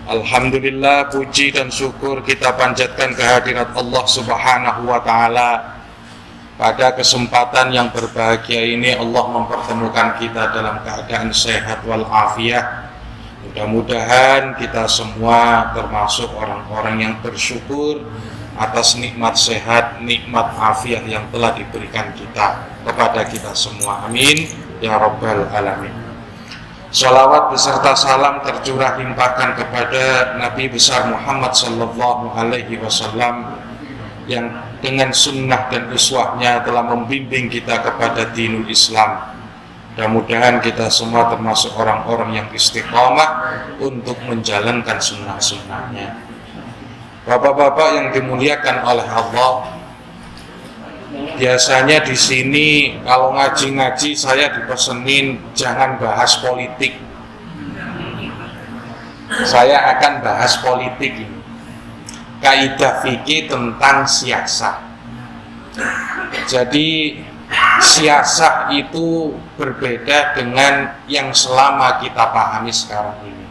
Alhamdulillah, puji dan syukur kita panjatkan kehadirat Allah Subhanahu wa Ta'ala. Pada kesempatan yang berbahagia ini Allah mempertemukan kita dalam keadaan sehat walafiat. Mudah-mudahan kita semua termasuk orang-orang yang bersyukur atas nikmat sehat, nikmat afiat yang telah diberikan kepada kita semua. Amin ya rabbal alamin. Sholawat beserta salam tercurah limpahkan kepada Nabi besar Muhammad sallallahu alaihi wasallam yang dengan sunnah dan uswahnya telah membimbing kita kepada dinul Islam. Mudah-mudahan kita semua termasuk orang-orang yang istiqomah untuk menjalankan sunnah-sunnahnya. Bapak-bapak yang dimuliakan oleh Allah, biasanya di sini kalau ngaji-ngaji saya dipesenin jangan bahas politik. Saya akan bahas politik ini. Kaidah fikih tentang siasah. Jadi siasah itu berbeda dengan yang selama kita pahami sekarang ini.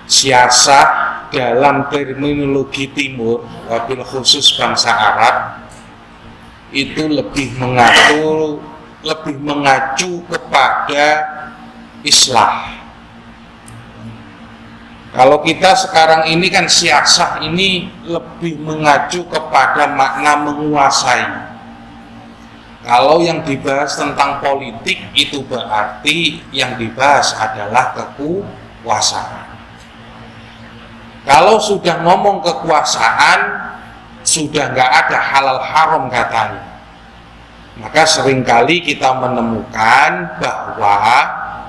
Siasah dalam terminologi timur, wabil khusus bangsa Arab, itu lebih mengacu kepada islah. Kalau kita sekarang ini kan siasah ini lebih mengacu kepada makna menguasai. Kalau yang dibahas tentang politik itu berarti yang dibahas adalah kekuasaan. Kalau sudah ngomong kekuasaan, sudah nggak ada halal haram katanya. Maka seringkali kita menemukan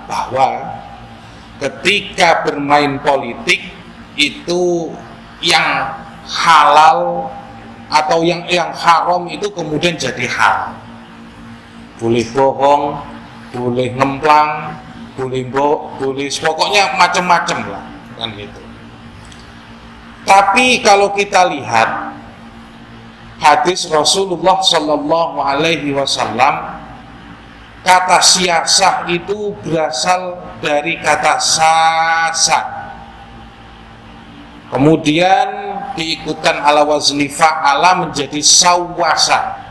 bahwa ketika bermain politik itu yang halal atau yang haram itu kemudian jadi halal. Boleh bohong, boleh ngemplang, boleh pokoknya macam-macam lah kan gitu. Tapi kalau kita lihat hadis Rasulullah Sallallahu Alaihi Wasallam, kata siasah itu berasal dari kata sasa, kemudian diikutkan ala wazni fa'ala menjadi sawasa,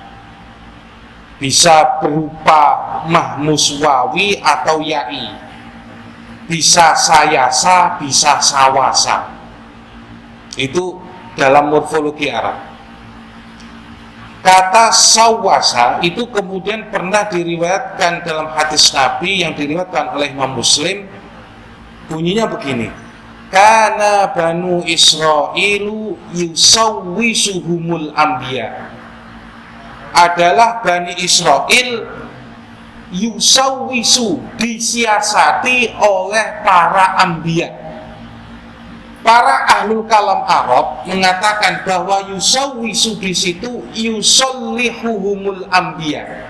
bisa berupa mahmus wawi atau ya'i, bisa sayasa, bisa sawasa. Itu dalam morfologi Arab. Kata sawasa itu kemudian pernah diriwayatkan dalam hadis Nabi yang diriwayatkan oleh Imam Muslim. Bunyinya begini: kana banu Israilu yusawwisuhumul anbiya. Adalah Bani Israel yusawwisu, disiasati oleh para anbiya. Para ahlul kalam Arab mengatakan bahwa yusawwisu di situ yusollihuhumul anbiya,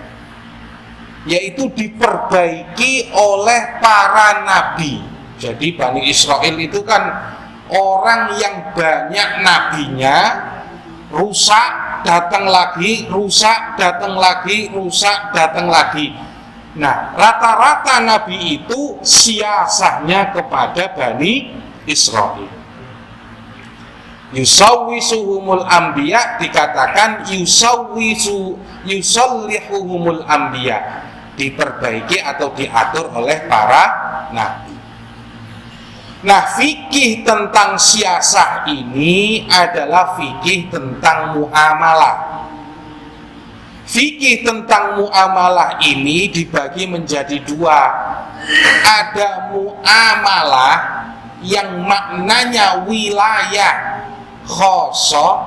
yaitu diperbaiki oleh para nabi. Jadi Bani Israel itu kan orang yang banyak nabinya, rusak datang lagi, rusak datang lagi, rusak datang lagi. Nah, rata-rata nabi itu siasahnya kepada Bani Israel. Yusawwisuhumul anbiya dikatakan yusollihuhumul anbiya, diperbaiki atau diatur oleh para nabi. Nah, fikih tentang siasah ini adalah fikih tentang muamalah. Fikih tentang muamalah ini dibagi menjadi dua. Ada muamalah yang maknanya wilayah khosoh,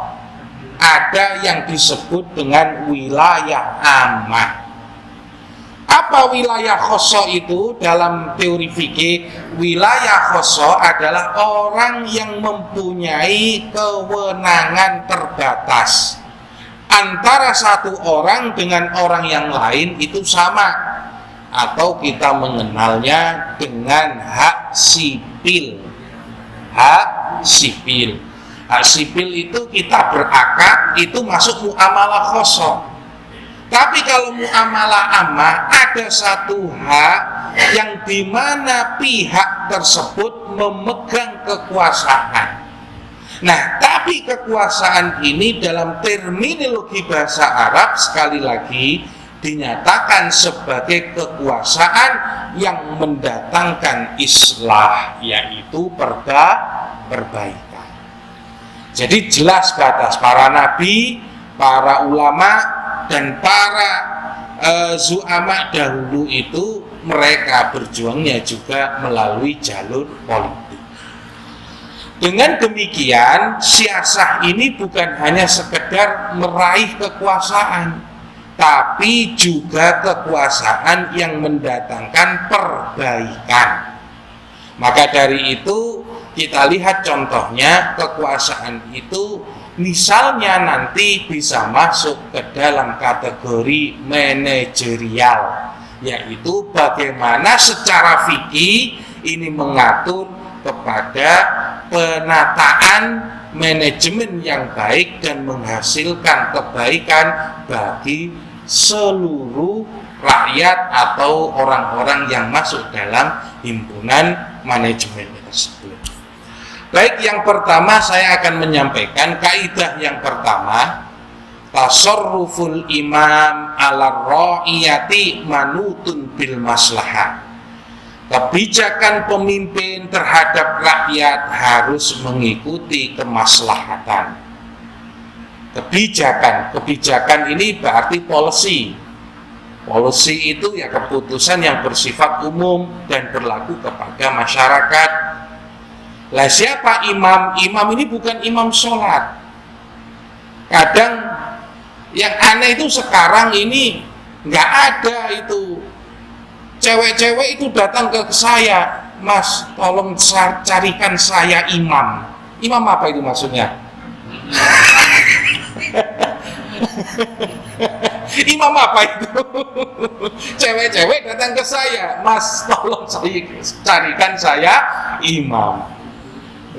ada yang disebut dengan wilayah ammah. Apa wilayah khosoh itu? Dalam teori fikih, wilayah khosoh adalah orang yang mempunyai kewenangan terbatas. Antara satu orang dengan orang yang lain itu sama, atau kita mengenalnya dengan hak sipil. Hak sipil. Hak sipil itu kita berakad, itu masuk muamalah khosoh. Tapi kalau muamalah ammah, ada ada satu hak yang dimana pihak tersebut memegang kekuasaan. Nah, tapi kekuasaan ini dalam terminologi bahasa Arab sekali lagi dinyatakan sebagai kekuasaan yang mendatangkan islah, yaitu perbaikan. Jadi jelas batas para nabi, para ulama, dan para zu'ama dahulu itu mereka berjuangnya juga melalui jalur politik. Dengan demikian, siasah ini bukan hanya sekedar meraih kekuasaan, tapi juga kekuasaan yang mendatangkan perbaikan. Maka dari itu kita lihat contohnya, kekuasaan itu misalnya nanti bisa masuk ke dalam kategori manajerial, yaitu bagaimana secara fikih ini mengatur kepada penataan manajemen yang baik dan menghasilkan kebaikan bagi seluruh rakyat atau orang-orang yang masuk dalam himpunan manajemen tersebut. Baik, yang pertama saya akan menyampaikan kaidah yang pertama, tasarruful imam ala ra'iyati manutun bil maslahah. Kebijakan pemimpin terhadap rakyat harus mengikuti kemaslahatan. Kebijakan ini berarti policy. Policy itu ya keputusan yang bersifat umum dan berlaku kepada masyarakat. Lah siapa imam? Imam ini bukan imam sholat. Kadang yang aneh itu sekarang ini nggak ada itu. Cewek-cewek itu datang ke saya, Mas, tolong carikan saya imam. Imam apa itu maksudnya? Imam apa itu? Cewek-cewek datang ke saya, Mas, tolong carikan saya imam.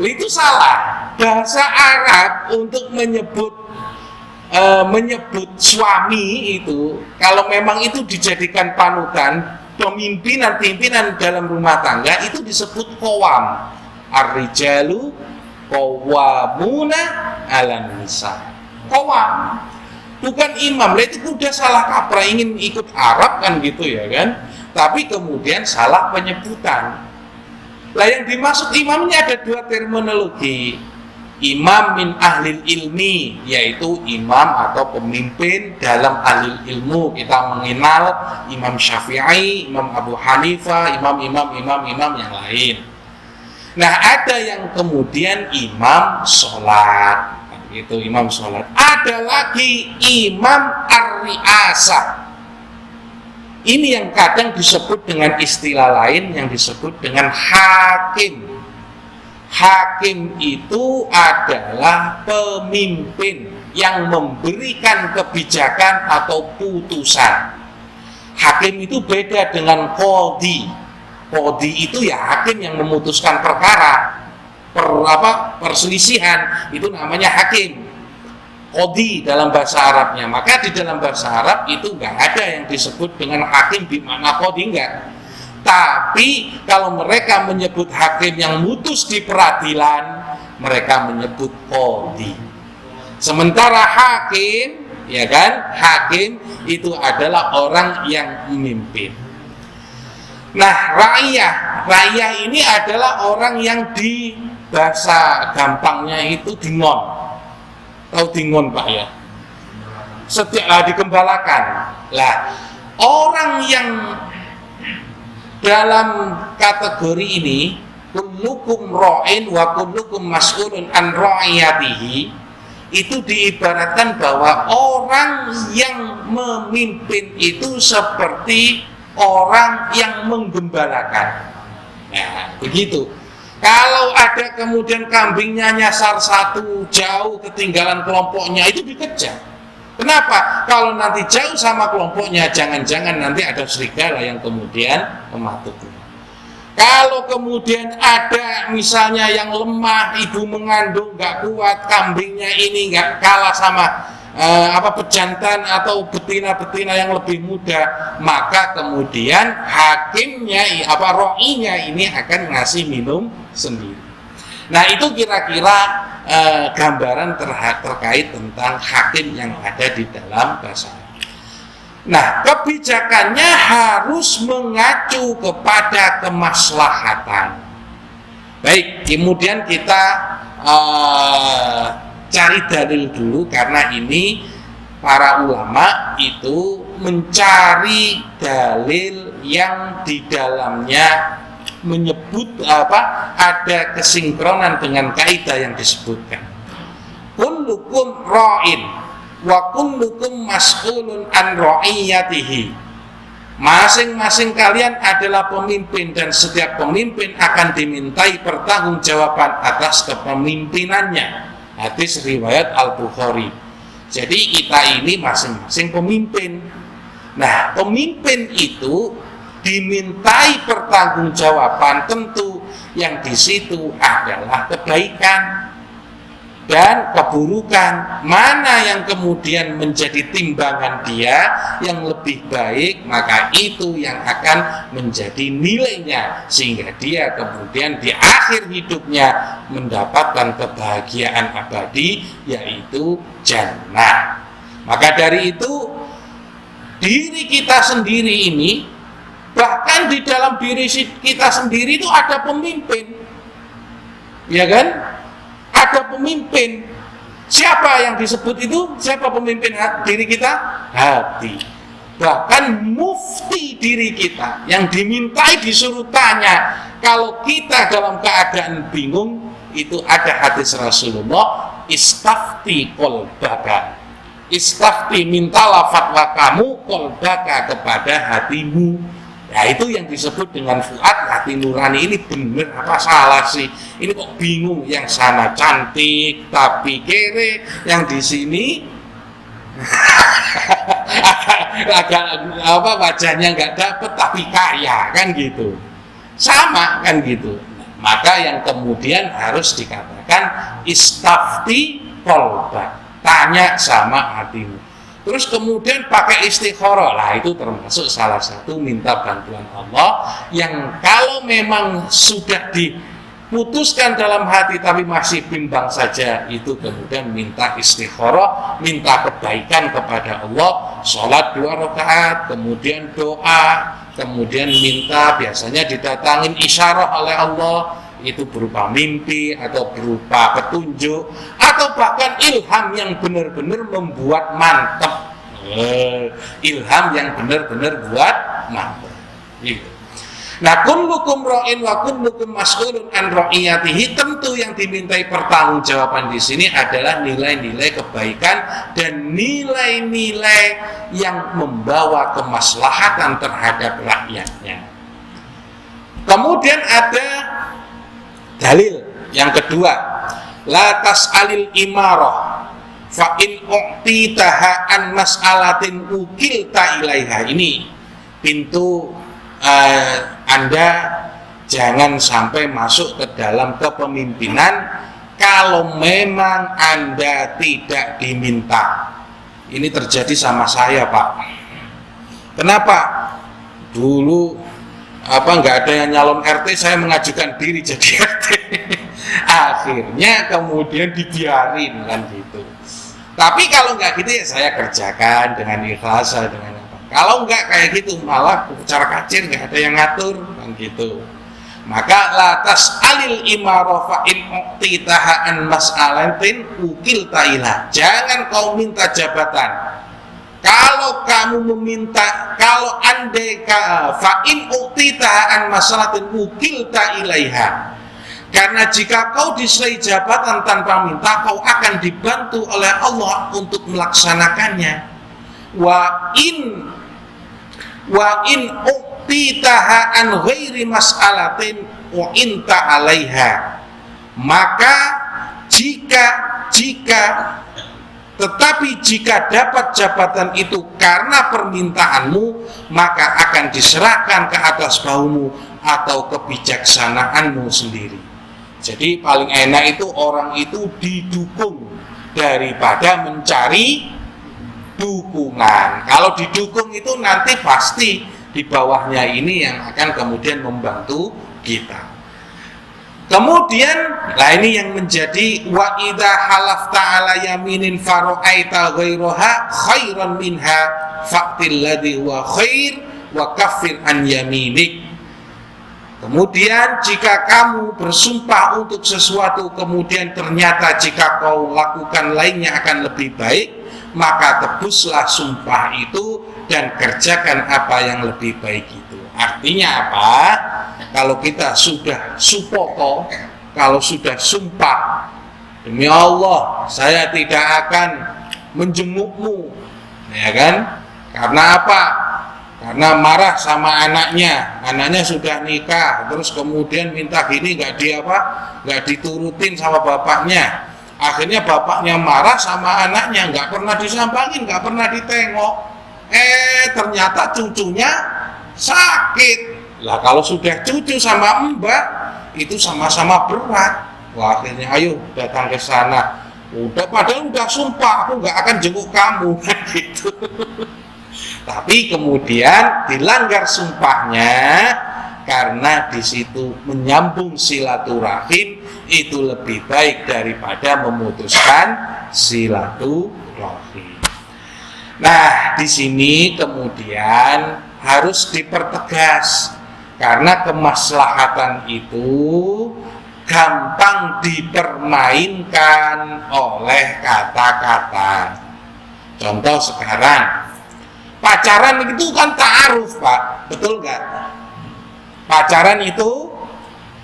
Itu salah. Bahasa Arab untuk menyebut suami itu, kalau memang itu dijadikan panutan, pimpinan dalam rumah tangga itu disebut qawam. Ar-rijalu qawwamuna 'alan nisa. Qawam. Bukan imam. Lah itu udah salah kaprah, ingin ikut Arab kan gitu ya kan. Tapi kemudian salah penyebutan. Lah yang dimaksud imam ini ada dua terminologi. Imam min ahlil ilmi, yaitu imam atau pemimpin dalam ahlil ilmu. Kita mengenal Imam Syafi'i, Imam Abu Hanifah, imam yang lain. Nah, ada yang kemudian imam sholat, itu imam sholat. Ada lagi imam ar-ri'asah. Ini yang kadang disebut dengan istilah lain yang disebut dengan hakim. Hakim itu adalah pemimpin yang memberikan kebijakan atau putusan. Hakim itu beda dengan qadhi. Qadhi itu ya hakim yang memutuskan perkara, perselisihan, itu namanya hakim. Qadhi dalam bahasa Arabnya. Maka di dalam bahasa Arab itu nggak ada yang disebut dengan hakim di mana qadhi, enggak. Tapi kalau mereka menyebut hakim yang mutus di peradilan, mereka menyebut qadhi. Sementara hakim, ya kan, hakim itu adalah orang yang memimpin. Nah, ra'iyah ini adalah orang yang di bahasa gampangnya itu dingon. Tahu dingon Pak ya? Setiap digembalakan. Lah, orang yang dalam kategori ini, kullukum ra'in wa kullukum mas'ulun an ra'iyatihi, itu diibaratkan bahwa orang yang memimpin itu seperti orang yang menggembalakan. Nah, begitu. Kalau ada kemudian kambingnya nyasar satu, jauh ketinggalan kelompoknya, itu dikejar. Kenapa? Kalau nanti jauh sama kelompoknya, jangan-jangan nanti ada serigala yang kemudian mematuhi. Kalau kemudian ada misalnya yang lemah, ibu mengandung nggak kuat, kambingnya ini nggak kalah sama pejantan atau betina-betina yang lebih muda, maka kemudian hakimnya roinya ini akan ngasih minum sendiri. Nah, itu kira-kira gambaran terkait tentang hakim yang ada di dalam bahasa. Nah, kebijakannya harus mengacu kepada kemaslahatan. Baik, kemudian kita cari dalil dulu, karena ini para ulama itu mencari dalil yang di dalamnya menyebut ada kesinkronan dengan kaidah yang disebutkan. Kullukum ra'in wa kullukum mas'ulun an ra'iyatihi. Masing-masing kalian adalah pemimpin dan setiap pemimpin akan dimintai pertanggungjawaban atas kepemimpinannya. Hadis riwayat Al-Bukhari. Jadi kita ini masing-masing pemimpin. Nah, pemimpin itu dimintai pertanggungjawaban, tentu yang di situ adalah kebaikan dan keburukan. Mana yang kemudian menjadi timbangan dia yang lebih baik, maka itu yang akan menjadi nilainya, sehingga dia kemudian di akhir hidupnya mendapatkan kebahagiaan abadi, yaitu jannah. Maka dari itu, diri kita sendiri ini, bahkan di dalam diri kita sendiri itu ada pemimpin, ya kan? Ada pemimpin. Siapa yang disebut itu? Siapa pemimpin diri kita? Hati. Bahkan mufti diri kita yang dimintai disuruh tanya. Kalau kita dalam keadaan bingung, itu ada hadis Rasulullah, istafti qalbaka. Istafti, mintalah fatwa kamu qalbaka, kepada hatimu. Ya, itu yang disebut dengan fuad, hati nurani. Ini benar apa salah sih? Ini kok bingung, yang sana cantik tapi kere, yang di sini agak wajahnya nggak dapet tapi kaya, kan gitu. Sama kan gitu. Maka yang kemudian harus dikatakan istafti qalbak, tanya sama hatimu. Terus kemudian pakai istikharah, lah itu termasuk salah satu minta bantuan Allah, yang kalau memang sudah diputuskan dalam hati tapi masih bimbang saja, itu kemudian minta istikharah, minta kebaikan kepada Allah, sholat 2 rakaat, kemudian doa, kemudian minta, biasanya didatangin isyarah oleh Allah, itu berupa mimpi atau berupa petunjuk atau bahkan ilham yang benar-benar membuat mantap. Ilham yang benar-benar buat mantap. Gitu. Nah, kullukum ra'in wa kullukum mas'ulun an ra'iyatihi, tentu yang dimintai pertanggungjawaban di sini adalah nilai-nilai kebaikan dan nilai-nilai yang membawa kemaslahatan terhadap rakyatnya. Kemudian ada dalil yang kedua, la tas'alil imarah fa in u'titaha an mas'alatin ukilta ilaiha. Ini pintu Anda jangan sampai masuk ke dalam kepemimpinan kalau memang Anda tidak diminta. Ini terjadi sama saya, Pak. Kenapa? Dulu nggak ada yang nyalon RT, saya mengajukan diri jadi RT. Akhirnya kemudian dibiarin, kan gitu. Tapi kalau nggak gitu ya saya kerjakan dengan ikhlas, dengan apa. Kalau nggak kayak gitu, malah secara kacir, nggak ada yang ngatur, kan gitu. Maka latas alil imarah fa in uqtitaha an mas'alatin ukil ta'ilah. Jangan kau minta jabatan. Kalau kamu meminta, kalau andai fa in uqtitaha an mas'alatin ukil ta'ilaiha. Karena jika kau diserai jabatan tanpa minta, kau akan dibantu oleh Allah untuk melaksanakannya. Wa in uqtitaha an ghairi mas'alatin wa inta 'alaiha. Maka jika dapat jabatan itu karena permintaanmu, maka akan diserahkan ke atas bahumu atau kebijaksanaanmu sendiri. Jadi paling enak itu orang itu didukung daripada mencari dukungan. Kalau didukung itu nanti pasti di bawahnya ini yang akan kemudian membantu kita. Kemudian, nah ini yang menjadi wa idza halafta ala yaminin fara'aita ghairaha khairan minha fa'til ladzi huwa khair wa kaffir an yaminik. Kemudian jika kamu bersumpah untuk sesuatu kemudian ternyata jika kau lakukan lainnya akan lebih baik, maka tebuslah sumpah itu dan kerjakan apa yang lebih baik itu. Artinya apa? Kalau kita sudah supoto, kalau sudah sumpah, demi Allah saya tidak akan menjengukmu, ya kan? Karena apa? Karena marah sama anaknya sudah nikah, terus kemudian minta gini nggak diturutin sama bapaknya. Akhirnya bapaknya marah sama anaknya, nggak pernah disambangin, nggak pernah ditengok. Ternyata cucunya sakit. Lah kalau sudah cucu sama mbak itu sama-sama berat. Wah, akhirnya ayo datang ke sana. Padahal udah sumpah aku nggak akan jenguk kamu gitu. Tapi kemudian dilanggar sumpahnya karena di situ menyambung silaturahim itu lebih baik daripada memutuskan silaturahim. Nah, di sini kemudian harus dipertegas karena kemaslahatan itu gampang dipermainkan oleh kata-kata. Contoh sekarang, pacaran itu kan ta'aruf, Pak, betul nggak? Pacaran itu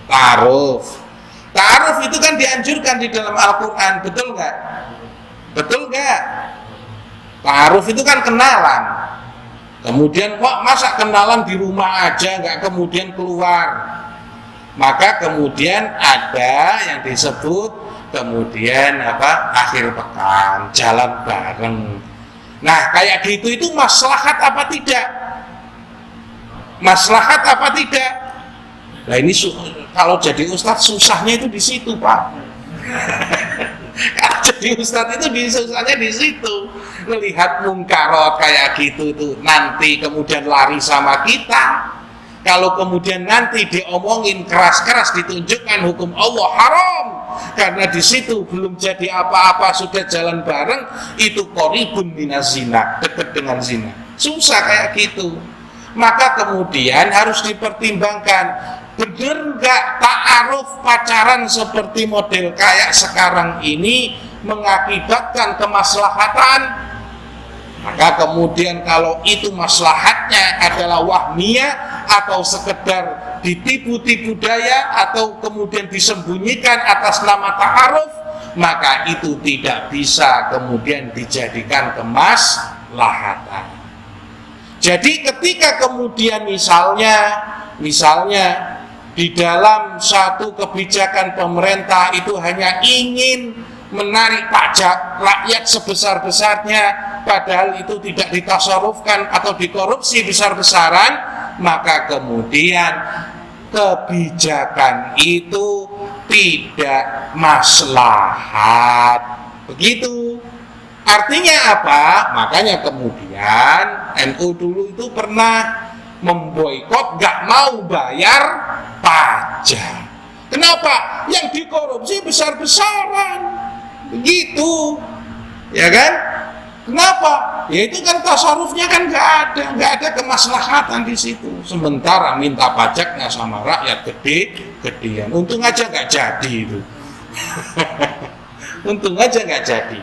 ta'aruf. Ta'aruf itu kan dianjurkan di dalam Al-Quran, betul nggak? Betul nggak? Ta'aruf itu kan kenalan. Kemudian kok masa kenalan di rumah aja nggak kemudian keluar? Maka kemudian ada yang disebut kemudian akhir pekan, jalan bareng. Nah kayak gitu itu maslahat apa tidak? Maslahat apa tidak? Nah ini kalau jadi ustadz susahnya itu di situ, Pak. Kalau jadi ustadz itu susahnya di situ. Melihat mungkarot kayak gitu itu nanti kemudian lari sama kita. Kalau kemudian nanti diomongin keras-keras ditunjukkan hukum Allah haram karena di situ belum jadi apa-apa sudah jalan bareng, itu qoribun minaz zina, dekat dengan zina. Susah kayak gitu. Maka kemudian harus dipertimbangkan, bener nggak ta'aruf pacaran seperti model kayak sekarang ini mengakibatkan kemaslahatan? Maka kemudian kalau itu maslahatnya adalah wahmiyah atau sekedar ditipu-tipu daya atau kemudian disembunyikan atas nama ta'aruf, maka itu tidak bisa kemudian dijadikan kemaslahatan. Jadi ketika kemudian misalnya di dalam satu kebijakan pemerintah itu hanya ingin menarik pajak rakyat sebesar-besarnya, padahal itu tidak ditasarufkan atau dikorupsi besar-besaran, maka kemudian kebijakan itu tidak maslahat. Begitu. Artinya apa? Makanya kemudian NU dulu itu pernah memboikot, gak mau bayar pajak. Kenapa? Yang dikorupsi besar-besaran. Begitu, ya kan? Kenapa? Ya itu kan tasarufnya kan nggak ada kemaslahatan di situ. Sementara minta pajaknya sama rakyat gede-gedean. Untung aja nggak jadi itu. Untung aja nggak jadi.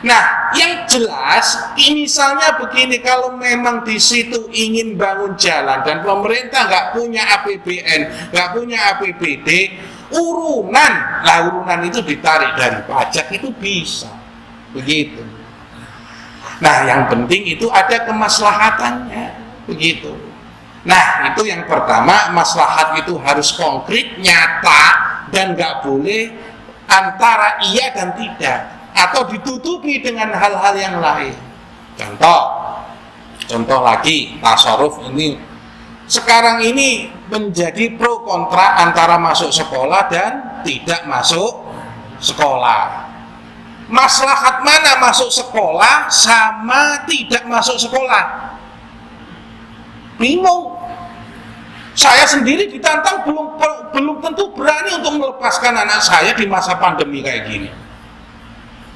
Nah, yang jelas, misalnya begini, kalau memang di situ ingin bangun jalan dan pemerintah nggak punya APBN, nggak punya APBD, urunan itu ditarik dari pajak itu bisa, begitu. Nah, yang penting itu ada kemaslahatannya, begitu. Nah, itu yang pertama, maslahat itu harus konkret, nyata, dan nggak boleh antara iya dan tidak, atau ditutupi dengan hal-hal yang lain. Contoh lagi, tasarruf ini sekarang ini menjadi pro kontra antara masuk sekolah dan tidak masuk sekolah. Maslahat mana masuk sekolah sama tidak masuk sekolah? Bingung. Saya sendiri ditantang belum tentu berani untuk melepaskan anak saya di masa pandemi kayak gini.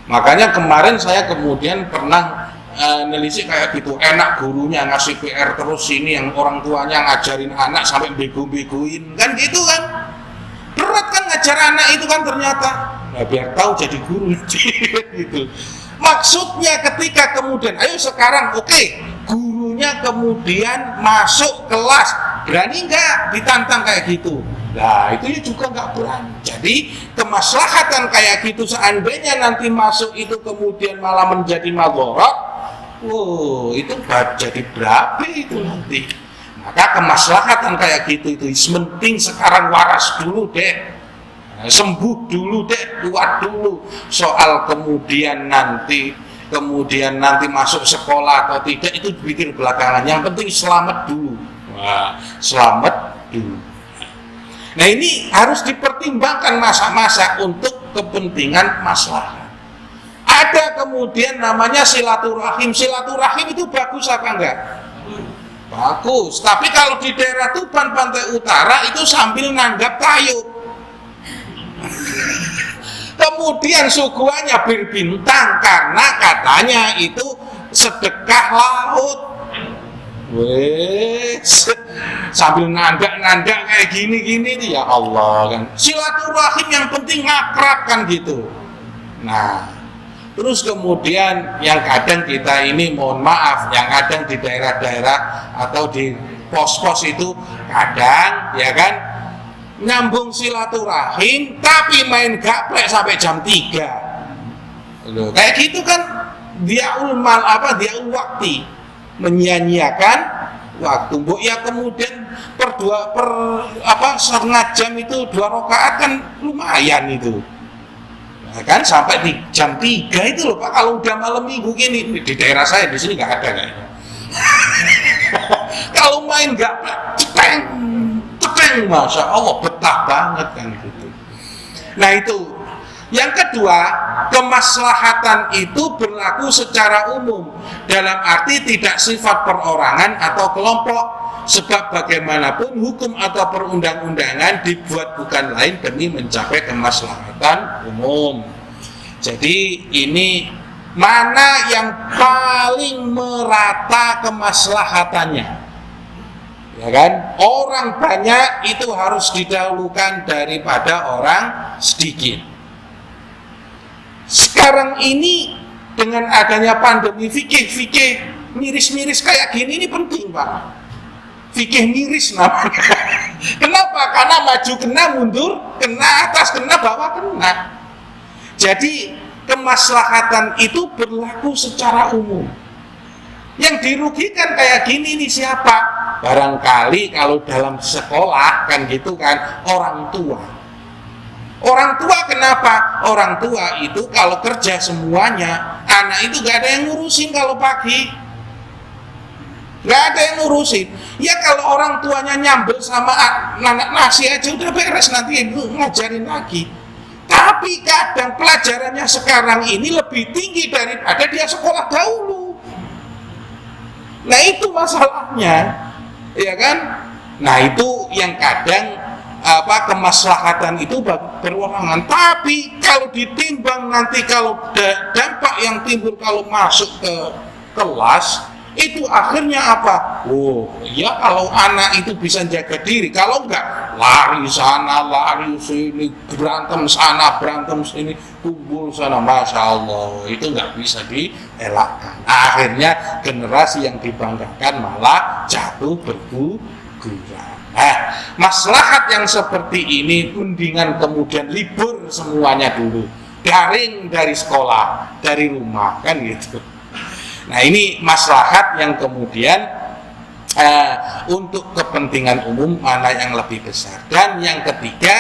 Makanya kemarin saya kemudian pernah nelisik kayak gitu, enak gurunya ngasih PR terus ini, yang orang tuanya ngajarin anak sampai bego-begoin, kan gitu kan? Berat kan ngajar anak itu kan ternyata. Nah, biar tahu jadi guru gitu. Maksudnya ketika kemudian, ayo sekarang oke, gurunya kemudian masuk kelas, berani nggak ditantang kayak gitu? Nah itu juga nggak berani. Jadi kemaslahatan kayak gitu seandainya nanti masuk itu kemudian malah menjadi madharat, itu jadi berapi itu nanti. Maka kemaslahatan kayak gitu itu penting sekarang waras dulu deh. Sembuh dulu deh, kuat dulu. Soal kemudian nanti masuk sekolah atau tidak itu pikir belakangan. Yang penting selamat dulu. Wah, selamat dulu. Nah ini harus dipertimbangkan masa-masa untuk kepentingan maslahat. Ada kemudian namanya silaturahim. Silaturahim itu bagus apa enggak? Bagus. Tapi kalau di daerah Tuban Pantai Utara itu sambil nanggap kayu. Kemudian suguhannya berbintang karena katanya itu sedekah laut. Wes sambil nandak-nandak kayak gini-gini itu ya Allah kan. Silaturahim yang penting ngakrab kan gitu. Nah, terus kemudian yang kadang kita ini mohon maaf, yang kadang di daerah-daerah atau di pos-pos itu kadang ya kan nyambung silaturahim tapi main gaplek sampai jam 3. Loh, kayak gitu kan diaul waktu, menyia-nyiakan waktu. Mbok ya kemudian setengah jam itu 2 rakaat kan lumayan itu. Nah, kan sampai di jam 3 itu loh Pak, kalau udah malam minggu gini di daerah saya di sini nggak ada kayaknya. Kalau main gaplek ceteng, masya Allah betah banget kan gitu. Nah itu yang kedua, kemaslahatan itu berlaku secara umum dalam arti tidak sifat perorangan atau kelompok, sebab bagaimanapun hukum atau perundang-undangan dibuat bukan lain demi mencapai kemaslahatan umum. Jadi ini mana yang paling merata kemaslahatannya? Ya kan, orang banyak itu harus didahulukan daripada orang sedikit. Sekarang ini dengan adanya pandemi fikih miris-miris kayak gini ini penting Pak. Fikih miris namanya. Kenapa? Karena maju kena, mundur kena, atas kena, bawah kena. Jadi kemaslahatan itu berlaku secara umum. Yang dirugikan kayak gini nih siapa? Barangkali kalau dalam sekolah kan gitu kan, orang tua. Orang tua kenapa? Orang tua itu kalau kerja semuanya, anak itu gak ada yang ngurusin kalau pagi. Gak ada yang ngurusin. Ya kalau orang tuanya nyambel sama anak nasi aja udah beres, nanti ibu ngajarin lagi. Tapi kadang pelajarannya sekarang ini lebih tinggi daripada dia sekolah dahulu. Nah itu masalahnya. Ya kan? Nah itu yang kadang kemaslahatan itu berorangan. Tapi kalau ditimbang nanti kalau dampak yang timbul kalau masuk ke kelas itu akhirnya apa? Ya kalau anak itu bisa jaga diri, kalau enggak lari sana, lari sini, berantem sana, berantem sini, kumpul sana, masya Allah itu enggak bisa dielakkan. Akhirnya generasi yang dibanggakan malah jatuh berguguran. Nah, maslahat yang seperti ini mendingan kemudian libur semuanya dulu, daring dari sekolah, dari rumah kan gitu. Nah ini maslahat yang kemudian untuk kepentingan umum mana yang lebih besar. Dan yang ketiga,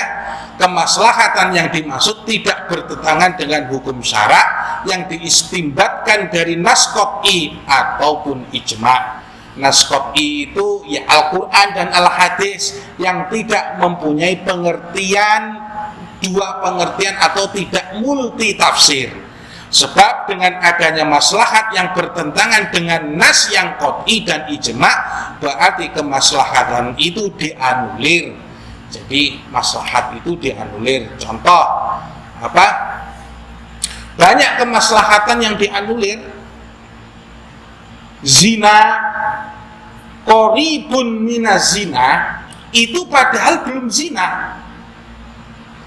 kemaslahatan yang dimaksud tidak bertentangan dengan hukum syara yang diistimbatkan dari nas qat'i ataupun ijma'. Nas qat'i itu ya Al-Quran dan Al-Hadis yang tidak mempunyai dua pengertian atau tidak multi tafsir. Sebab dengan adanya maslahat yang bertentangan dengan nas yang qat'i dan ijma, berarti kemaslahatan itu dianulir. Jadi maslahat itu dianulir. Contoh apa? Banyak kemaslahatan yang dianulir. Zina, qoribun minaz zina, itu padahal belum zina.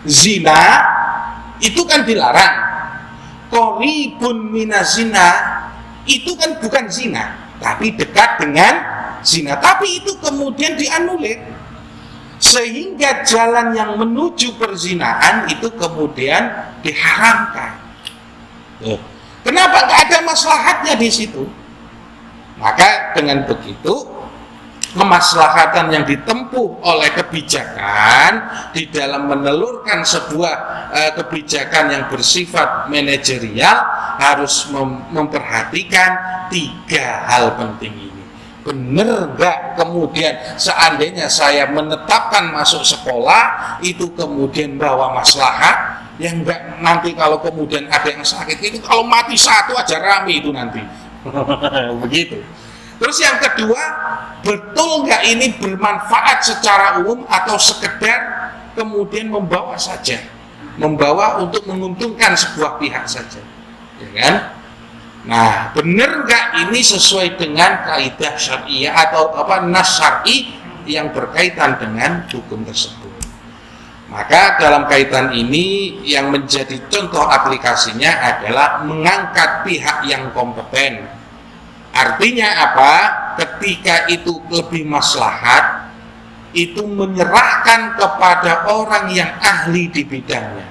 Zina itu kan dilarang. Qoribun minaz zina itu kan bukan zina, tapi dekat dengan zina. Tapi itu kemudian dianulir, sehingga jalan yang menuju perzinaan itu kemudian diharamkan. Kenapa nggak ada maslahatnya di situ? Maka dengan begitu, kemaslahatan yang ditempuh oleh kebijakan di dalam menelurkan sebuah kebijakan yang bersifat manajerial harus memperhatikan 3 hal penting ini. Benar nggak kemudian seandainya saya menetapkan masuk sekolah itu kemudian bawa maslahat, yang enggak nanti kalau kemudian ada yang sakit itu kalau mati satu aja rame itu nanti. Begitu. Terus yang kedua, betul nggak ini bermanfaat secara umum atau sekedar kemudian membawa saja, membawa untuk menguntungkan sebuah pihak saja, ya kan? Nah, benar nggak ini sesuai dengan kaidah syariah atau nas syar'i yang berkaitan dengan hukum tersebut? Maka dalam kaitan ini yang menjadi contoh aplikasinya adalah mengangkat pihak yang kompeten. Artinya apa? Ketika itu lebih maslahat, itu menyerahkan kepada orang yang ahli di bidangnya.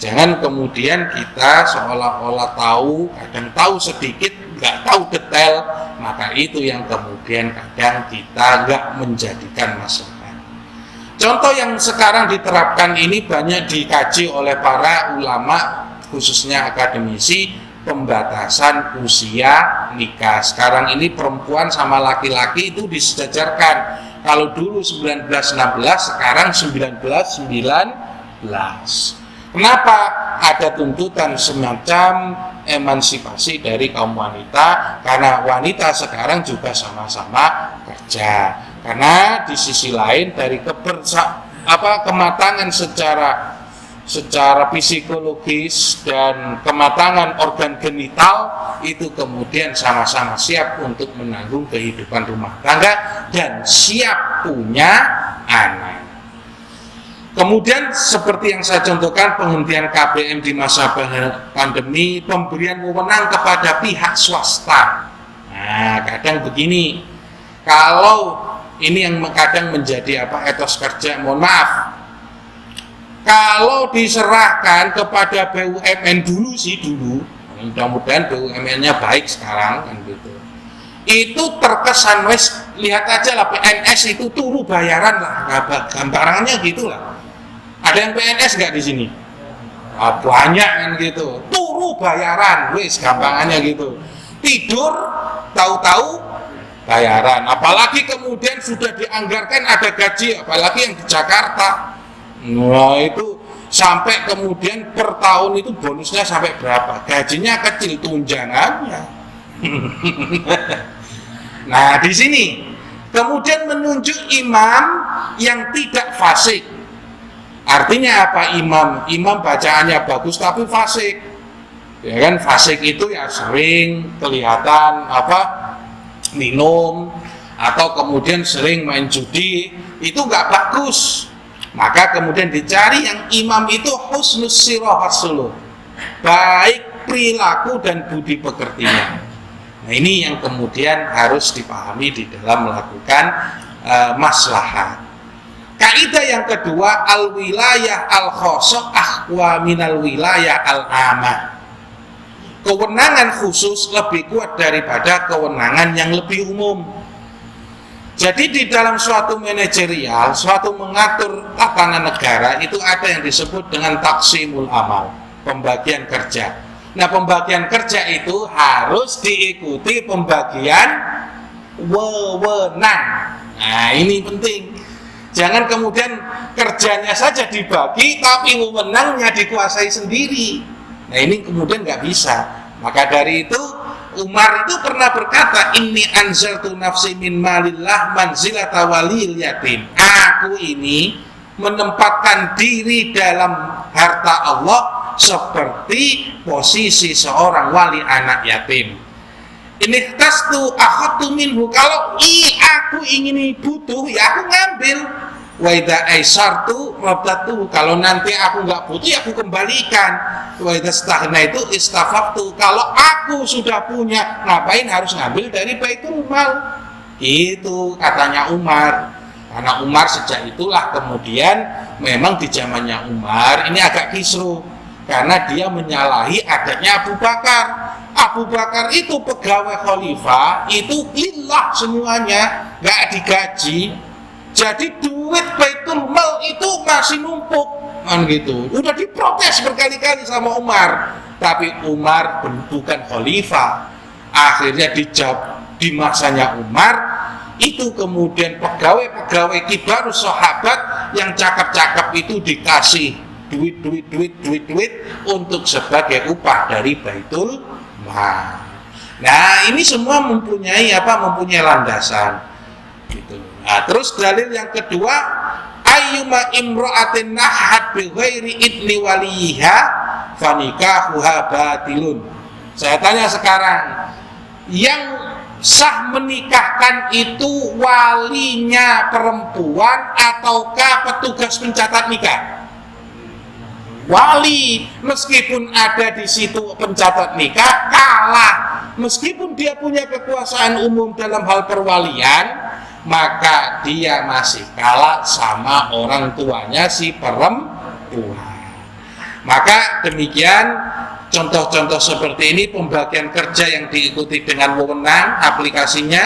Jangan kemudian kita seolah-olah tahu, kadang tahu sedikit, nggak tahu detail, maka itu yang kemudian kadang kita nggak menjadikan maslahat. Contoh yang sekarang diterapkan ini banyak dikaji oleh para ulama, khususnya akademisi, pembatasan usia nikah. Sekarang ini perempuan sama laki-laki itu disejajarkan. Kalau dulu 1916, sekarang 1919. Kenapa ada tuntutan semacam emansipasi dari kaum wanita? Karena wanita sekarang juga sama-sama kerja. Karena di sisi lain dari kematangan secara psikologis dan kematangan organ genital itu kemudian sama-sama siap untuk menanggung kehidupan rumah tangga dan siap punya anak. Kemudian seperti yang saya contohkan, penghentian KBM di masa pandemi, pemberian wewenang kepada pihak swasta. Nah, kadang begini, kalau ini yang kadang menjadi etos kerja, mohon maaf, kalau diserahkan kepada BUMN dulu, mudah-mudahan BUMN-nya baik sekarang kan gitu. Itu terkesan lihat aja lah PNS itu turu bayaran lah, gambarannya gitu lah. Ada yang PNS nggak di sini? Banyak kan gitu. Turu bayaran, gampangannya gitu. Tidur tahu-tahu bayaran. Apalagi kemudian sudah dianggarkan ada gaji, apalagi yang di Jakarta. Nah itu sampai kemudian per tahun itu bonusnya sampai berapa? Gajinya kecil, tunjangannya. Nah di sini kemudian menunjuk imam yang tidak fasik. Artinya apa imam? Imam bacaannya bagus tapi fasik. Ya kan, fasik itu ya sering kelihatan minum atau kemudian sering main judi, itu nggak bagus. Maka kemudian dicari yang imam itu husnus sirah wasuluh, baik perilaku dan budi pekertinya. Nah ini yang kemudian harus dipahami di dalam melakukan maslahat. Kaidah yang kedua, al-wilayah al-khosoh ahwa minal wilayah al-amah. Kewenangan khusus lebih kuat daripada kewenangan yang lebih umum. Jadi di dalam suatu manajerial, suatu mengatur tatanan negara itu ada yang disebut dengan taksimul amal, pembagian kerja. Nah, pembagian kerja itu harus diikuti pembagian wewenang. Nah, ini penting. Jangan kemudian kerjanya saja dibagi, tapi wewenangnya dikuasai sendiri. Nah ini kemudian nggak bisa. Maka dari itu Umar itu pernah berkata, inni anzaltu nafsi min malillah manzilata walil yatim. Aku ini menempatkan diri dalam harta Allah seperti posisi seorang wali anak yatim. Ini tastu akhadtu minhu, kalau aku ingin butuh ya aku ngambil. Wa idza aisartu rabtatu, kalau nanti aku nggak butuh ya aku kembalikan. Wa idza staghna itu istafaqtu, kalau aku sudah punya ngapain harus ngambil dari Baitul Mal. Itu katanya Umar. Karena Umar sejak itulah kemudian memang di zamannya Umar ini agak kisruh karena dia menyalahi adatnya Abu Bakar. Abu Bakar itu pegawai khalifah, itu lillah semuanya, nggak digaji. Jadi duit Baitul Mal itu masih numpuk, kan gitu. Udah diprotes berkali-kali sama Umar, tapi Umar bukan khalifah. Akhirnya dijawab di masanya Umar, itu kemudian pegawai-pegawai kibarus sahabat yang cakap-cakap itu dikasih duit untuk sebagai upah dari Baitul Mal. Nah, ini semua mempunyai landasan gitu. Nah, terus dalil yang kedua, ayyuma imra'atin nahat bi ghairi idni waliha fanikahuha batilun. Saya tanya sekarang, yang sah menikahkan itu walinya perempuan ataukah petugas pencatat nikah? Wali, meskipun ada di situ pencatat nikah, kalah. Meskipun dia punya kekuasaan umum dalam hal perwalian, maka dia masih kalah sama orang tuanya si perempuan. Maka demikian contoh-contoh seperti ini, pembagian kerja yang diikuti dengan wewenang aplikasinya.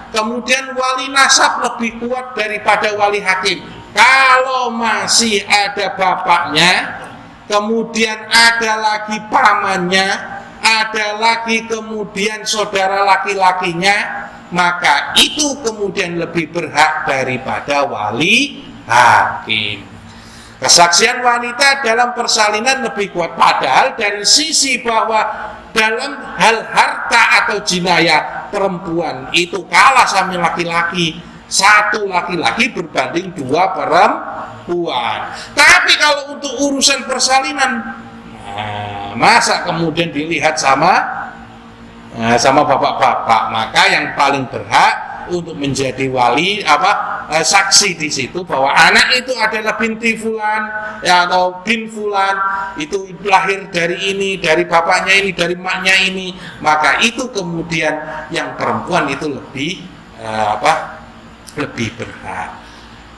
Kemudian wali nasab lebih kuat daripada wali hakim. Kalau masih ada bapaknya, kemudian ada lagi pamannya, ada lagi kemudian saudara laki-lakinya, maka itu kemudian lebih berhak daripada wali hakim. Kesaksian wanita dalam persalinan lebih kuat, padahal dari sisi bahwa dalam hal harta atau jinayah perempuan itu kalah sama laki-laki. Satu laki-laki berbanding dua perempuan. Tapi kalau untuk urusan persalinan, masa kemudian dilihat sama bapak-bapak? Maka yang paling berhak untuk menjadi wali saksi di situ bahwa anak itu adalah binti fulan ya, atau bin fulan, itu lahir dari ini, dari bapaknya ini, dari maknya ini, maka itu kemudian yang perempuan itu lebih berhak.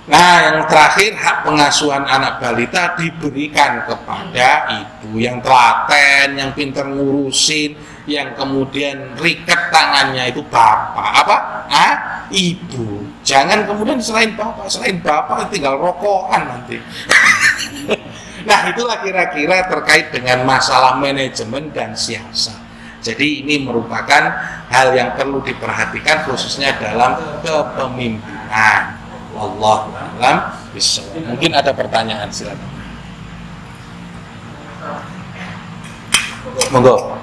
Nah, yang terakhir, hak pengasuhan anak balita diberikan kepada ibu yang telaten, yang pintar ngurusin, yang kemudian riket tangannya itu bapak. Ibu. Jangan kemudian selain bapak tinggal rokokan nanti. Nah, itulah kira-kira terkait dengan masalah manajemen dan siasat. Jadi ini merupakan hal yang perlu diperhatikan khususnya dalam kepemimpinan. Wallahu a'lam bishawab. Mungkin ada pertanyaan, silakan. Monggo.